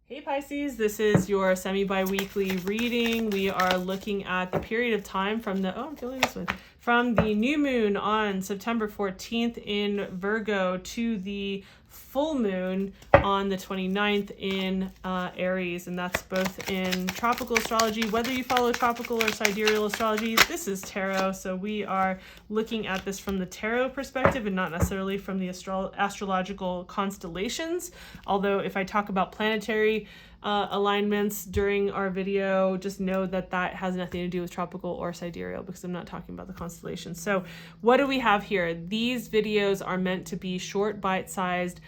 Hey Pisces, this is your semi-biweekly reading. We are looking at the period of time from the new moon on September 14th in Virgo to the full moon on the 29th in Aries, and that's both in tropical astrology. Whether you follow tropical or sidereal astrology, this is tarot, so we are looking at this from the tarot perspective and not necessarily from the astrological constellations. Although if I talk about planetary alignments during our video, just know that that has nothing to do with tropical or sidereal because I'm not talking about the constellations. So what do we have here? These videos are meant to be short, bite-sized,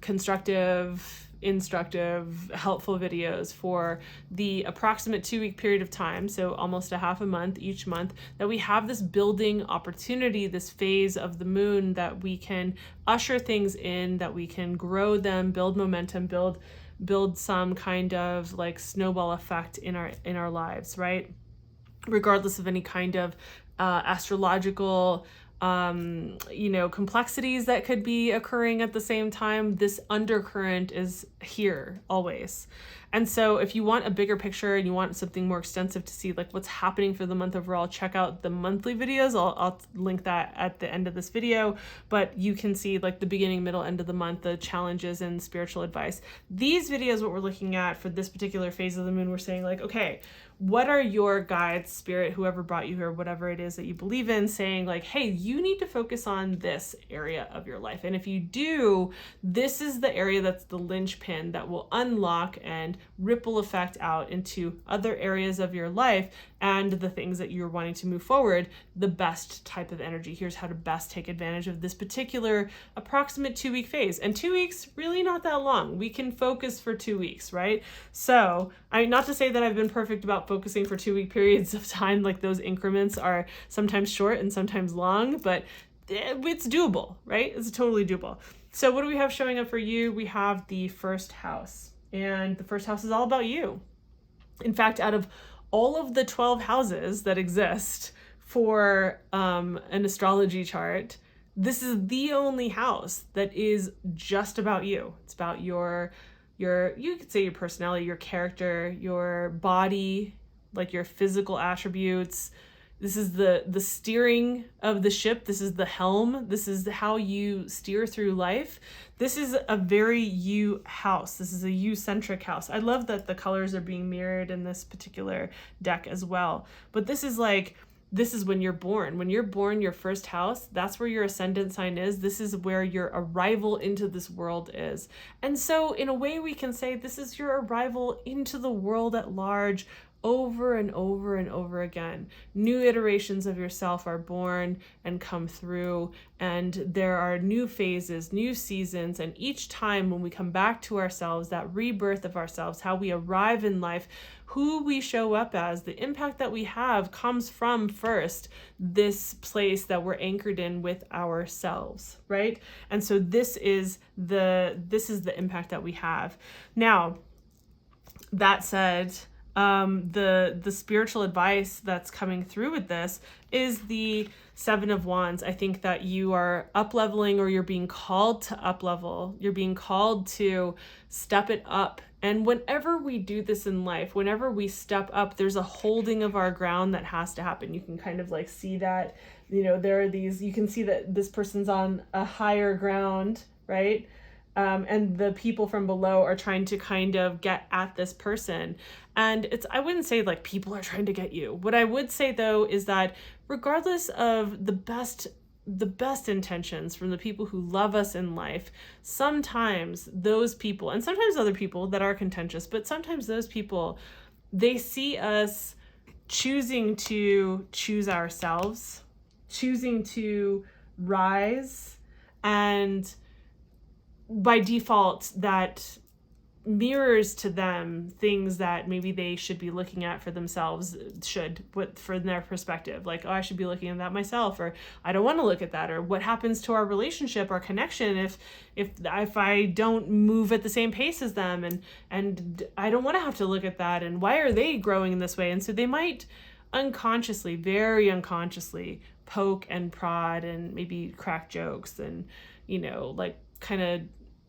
constructive, instructive, helpful videos for the approximate 2-week period of time, so almost a half a month each month, that we have this building opportunity, this phase of the moon that we can usher things in, that we can grow them, build momentum, build some kind of like snowball effect in our lives, right? Regardless of any kind of astrological complexities that could be occurring at the same time, this undercurrent is here always. And so if you want a bigger picture and you want something more extensive to see like what's happening for the month overall, check out the monthly videos. I'll link that at the end of this video, but you can see like the beginning, middle, end of the month, the challenges and spiritual advice. These videos, what we're looking at for this particular phase of the moon, we're saying like, okay, what are your guides, spirit, whoever brought you here, whatever it is that you believe in, saying like, hey, you need to focus on this area of your life. And if you do, this is the area that's the linchpin that will unlock and ripple effect out into other areas of your life and the things that you're wanting to move forward, the best type of energy. Here's how to best take advantage of this particular approximate 2-week phase. And 2 weeks, really not that long. We can focus for 2 weeks, right? So, not to say that I've been perfect about focusing for 2-week periods of time, like those increments are sometimes short and sometimes long, but it's doable, right? It's totally doable. So what do we have showing up for you? We have the first house, and the first house is all about you. In fact, out of all of the 12 houses that exist for an astrology chart, this is the only house that is just about you. It's about your you could say your personality, your character, your body, like your physical attributes. This is the steering of the ship. This is the helm. This is how you steer through life. This is a very you house. This is a you-centric house. I love that the colors are being mirrored in this particular deck as well. But this is when you're born. When you're born, your first house, that's where your ascendant sign is. This is where your arrival into this world is. And so in a way we can say this is your arrival into the world at large, over and over and over again. New iterations of yourself are born and come through, and there are new phases, new seasons, and each time when we come back to ourselves, that rebirth of ourselves, how we arrive in life, who we show up as, the impact that we have comes from first this place that we're anchored in with ourselves, right? And so this is the impact that we have. Now, that said, the spiritual advice that's coming through with this is the 7 of Wands. I think that you are up-leveling, or you're being called to up-level. You're being called to step it up. And whenever we do this in life, whenever we step up, there's a holding of our ground that has to happen. You can kind of like see that, there are these, you can see that this person's on a higher ground, right? And the people from below are trying to kind of get at this person. And I wouldn't say like people are trying to get you. What I would say though is that regardless of the best intentions from the people who love us in life, sometimes those people, and sometimes other people that are contentious, but sometimes those people, they see us choosing to choose ourselves, choosing to rise, and by default, that mirrors to them things that maybe they should be looking at for themselves, from their perspective. Like, oh, I should be looking at that myself, or I don't want to look at that, or what happens to our relationship, our connection, if I don't move at the same pace as them, and I don't want to have to look at that, and why are they growing in this way? And so they might unconsciously, very unconsciously, poke and prod and maybe crack jokes and, like kind of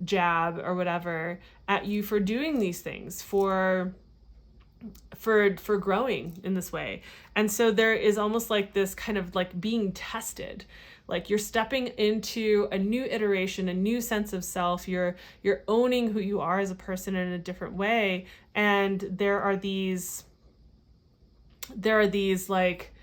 jab or whatever at you for doing these things, for growing in this way. And so there is almost like this kind of like being tested, like you're stepping into a new iteration, a new sense of self. You're owning who you are as a person in a different way. And there are these like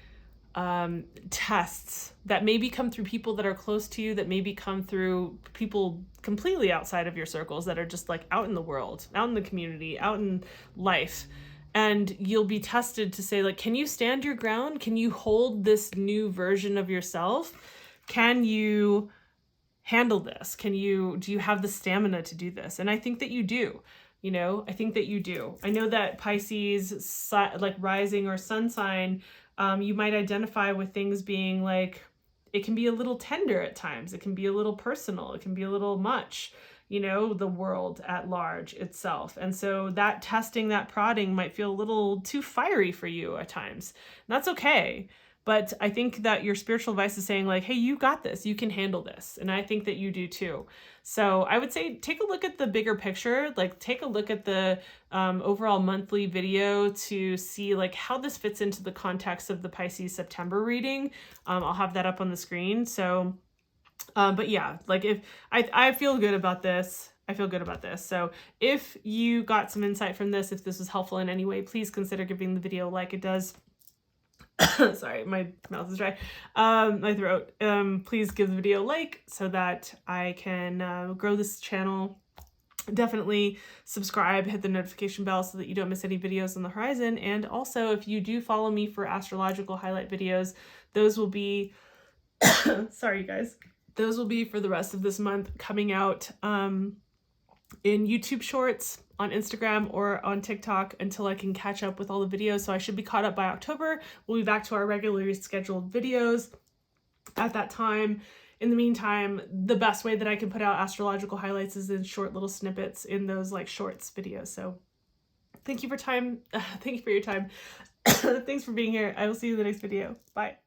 tests that maybe come through people that are close to you, that maybe come through people completely outside of your circles, that are just like out in the world, out in the community, out in life. And you'll be tested to say, like, can you stand your ground? Can you hold this new version of yourself? Can you handle this? Do you have the stamina to do this? And I think that you do. I think that you do. I know that Pisces, like rising or sun sign, you might identify with things being like, it can be a little tender at times. It can be a little personal. It can be a little much, the world at large itself. And so that testing, that prodding might feel a little too fiery for you at times. And that's okay. But I think that your spiritual advice is saying like, hey, you got this, you can handle this. And I think that you do too. So I would say take a look at the bigger picture, like take a look at the overall monthly video to see like how this fits into the context of the Pisces September reading. I'll have that up on the screen. So, but yeah, like if I feel good about this. I feel good about this. So if you got some insight from this, if this was helpful in any way, please consider giving the video a like. It does. Sorry, my mouth is dry. My throat. Please give the video a like so that I can grow this channel. Definitely subscribe, hit the notification bell so that you don't miss any videos on the horizon. And also, if you do follow me for astrological highlight videos, those will be, sorry, you guys, those will be for the rest of this month coming out in YouTube Shorts, on Instagram, or on TikTok until I can catch up with all the videos. So I should be caught up by October. We'll be back to our regularly scheduled videos at that time. In the meantime, the best way that I can put out astrological highlights is in short little snippets in those like shorts videos. So thank you for your time. Thanks for being here. I will see you in the next video. Bye.